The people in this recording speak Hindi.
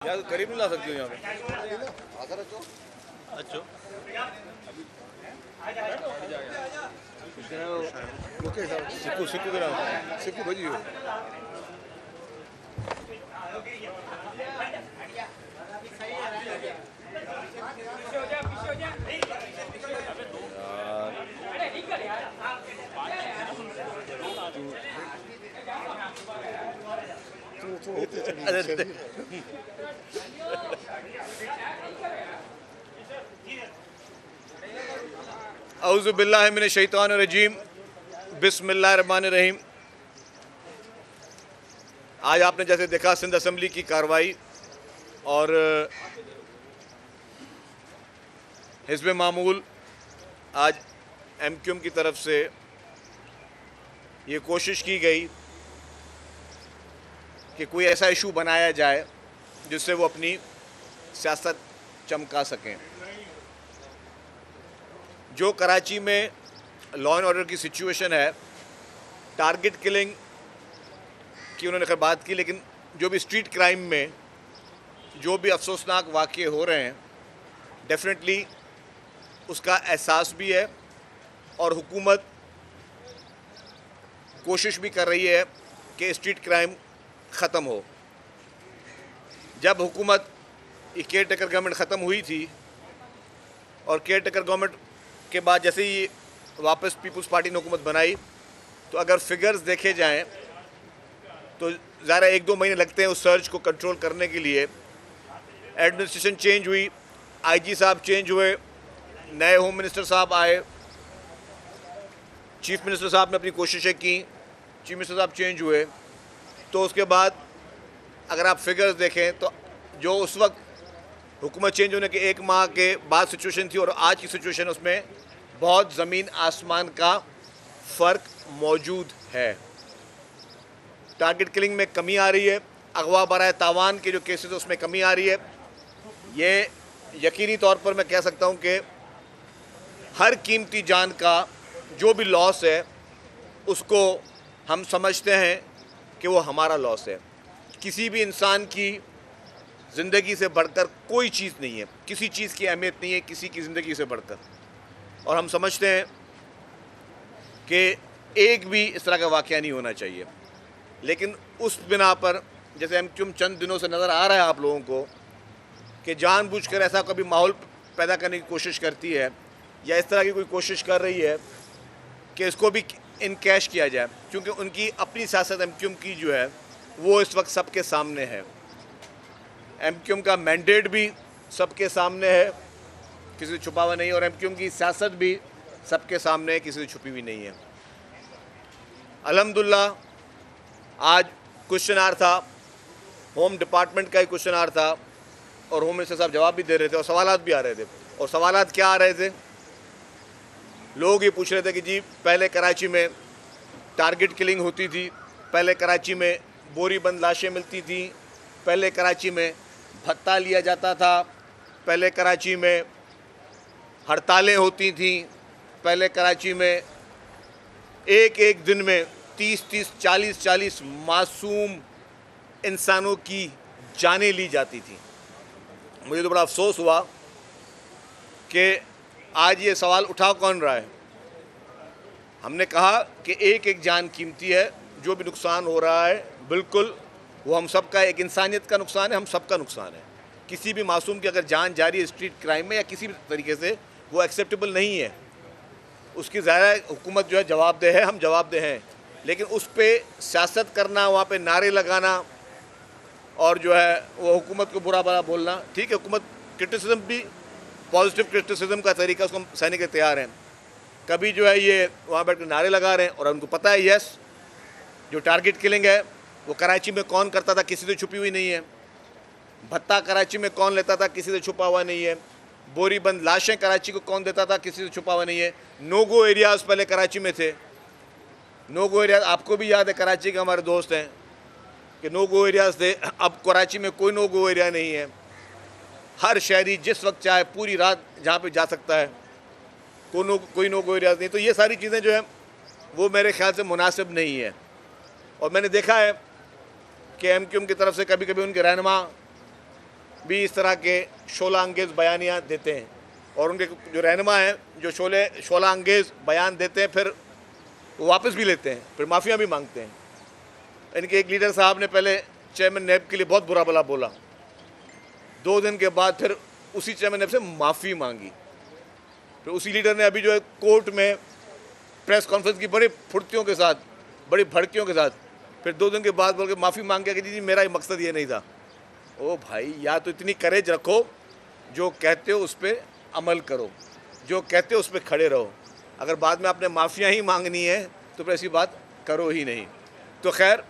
या करीब नहीं ला सकती हो यहाँ पे। अच्छा सिक्कू सिक्कू के नाम सिक्कू भजी हो। औज़ु बिल्लाहि मिनश शैतानिर रजीम बिस्मिल्लाहिर रहमानिर रहीम। आज आपने जैसे देखा सिंध असेंबली की कार्रवाई और हिज़्ब मामूल आज MQM की तरफ से ये कोशिश की गई कि कोई ऐसा इशू बनाया जाए जिससे वो अपनी सियासत चमका सकें। जो कराची में लॉ एंड ऑर्डर की सिचुएशन है, टारगेट किलिंग की उन्होंने खैर बात की, लेकिन जो भी स्ट्रीट क्राइम में जो भी अफसोसनाक वाक़ये हो रहे हैं, डेफिनेटली उसका एहसास भी है और हुकूमत कोशिश भी कर रही है कि स्ट्रीट क्राइम ख़त्म हो। जब हुकूमत ये केयर टेकर गवर्नमेंट ख़त्म हुई थी और केयर टेकर गवर्नमेंट के बाद जैसे ही वापस पीपल्स पार्टी ने हुकूमत बनाई, तो अगर फिगर्स देखे जाएं तो ज़रा 1-2 महीने लगते हैं उस सर्च को कंट्रोल करने के लिए। एडमिनिस्ट्रेशन चेंज हुई, IG साहब चेंज हुए, नए होम मिनिस्टर साहब आए, चीफ मिनिस्टर साहब ने अपनी कोशिशें की, चीफ मिनिस्टर साहब चेंज हुए, तो उसके बाद अगर आप फिगर्स देखें तो जो उस वक्त हुकूमत चेंज होने के 1 माह के बाद सिचुएशन थी और आज की सिचुएशन, उसमें बहुत ज़मीन आसमान का फ़र्क मौजूद है। टारगेट किलिंग में कमी आ रही है, अगवा बराए तावान के जो केसेस है उसमें कमी आ रही है। ये यकीनी तौर पर मैं कह सकता हूँ कि हर कीमती जान का जो भी लॉस है उसको हम समझते हैं कि वो हमारा लॉस है। किसी भी इंसान की ज़िंदगी से बढ़कर कोई चीज़ नहीं है, किसी चीज़ की अहमियत नहीं है किसी की ज़िंदगी से बढ़कर, और हम समझते हैं कि एक भी इस तरह का वाक़या नहीं होना चाहिए। लेकिन उस बिना पर जैसे MQM चंद दिनों से नज़र आ रहा है आप लोगों को कि जानबूझकर ऐसा कभी माहौल पैदा करने की कोशिश करती है या इस तरह की कोई कोशिश कर रही है कि इसको भी इनकैश किया जाए, क्योंकि उनकी अपनी सियासत MQM की जो है वो इस वक्त सबके सामने है। MQM का मैंडेट भी सबके सामने है, किसी से छुपा हुआ नहीं है, और MQM की सियासत भी सबके सामने है, किसी से छुपी हुई नहीं है। अल्हम्दुलिल्लाह आज क्वेश्चन आवर था, होम डिपार्टमेंट का ही क्वेश्चन आवर था और होम मिनिस्टर साहब जवाब भी दे रहे थे और सवालात भी आ रहे थे। और सवालात क्या आ रहे थे? लोग ये पूछ रहे थे कि जी पहले कराची में टारगेट किलिंग होती थी, पहले कराची में बोरी बंद लाशें मिलती थी, पहले कराची में भत्ता लिया जाता था, पहले कराची में हड़तालें होती थी, पहले कराची में एक एक दिन में 30-30, 40-40 मासूम इंसानों की जानें ली जाती थी। मुझे तो बड़ा अफसोस हुआ कि आज ये सवाल उठा कौन रहा है। हमने कहा कि एक एक जान कीमती है, जो भी नुकसान हो रहा है बिल्कुल वो हम सब का, एक इंसानियत का नुकसान है, हम सब का नुकसान है। किसी भी मासूम की अगर जान जा रही है स्ट्रीट क्राइम में या किसी भी तरीके से, वो एक्सेप्टेबल नहीं है। उसकी ज़ाहिर हुकूमत जो है जवाबदेह है, हम जवाबदेह हैं, लेकिन उस पर सियासत करना, वहाँ पे नारे लगाना और जो है वो हुकूमत को बुरा भला बोलना, ठीक है, हुकूमत क्रिटिसिज्म भी, पॉजिटिव क्रिटिसिज्म का तरीका उसको हम सहने के तैयार हैं। कभी जो है ये वहाँ बैठ कर नारे लगा रहे हैं और उनको पता है यस जो टारगेट किलिंग है वो कराची में कौन करता था, किसी से छुपी हुई नहीं है। भत्ता कराची में कौन लेता था, किसी से छुपा हुआ नहीं है। बोरी बंद लाशें कराची को कौन देता था, किसी से छुपा हुआ नहीं है। नो गो एरियाज़ पहले कराची में थे, नो गो एरियाज आपको भी याद है, कराची के हमारे दोस्त हैं कि नो गो एरियाज़ थे। अब कराची में कोई नो गो एरिया नहीं है। हर शहरी जिस वक्त चाहे पूरी रात जहाँ पे जा सकता है, कोई नो गो एरियाज़ नहीं। तो ये सारी चीज़ें जो है वो मेरे ख्याल से मुनासिब नहीं है। और मैंने देखा है कि MQM की तरफ से कभी कभी उनके रहनुमा भी इस तरह के शोला अंगेज़ बयानियाँ देते हैं, और उनके जो रहनुमा हैं जो शोला अंगेज़ बयान देते हैं फिर वो वापस भी लेते हैं, फिर माफ़िया भी मांगते हैं। इनके एक लीडर साहब ने पहले चेयरमैन नैब के लिए बहुत बुरा भला बोला, 2 दिन के बाद फिर उसी चेयरमैन नैब से माफ़ी मांगी। फिर उसी लीडर ने अभी जो है कोर्ट में प्रेस कॉन्फ्रेंस की बड़ी फुर्तियों के साथ, बड़ी भड़कियों के साथ, फिर 2 दिन के बाद बोल के माफ़ी मांग के कि जी मेरा मकसद ये नहीं था। ओ भाई, या तो इतनी करेज रखो, जो कहते हो उस पर अमल करो, जो कहते हो उस पर खड़े रहो। अगर बाद में आपने माफ़ियाँ ही मांगनी है तो फिर ऐसी बात करो ही नहीं। तो खैर,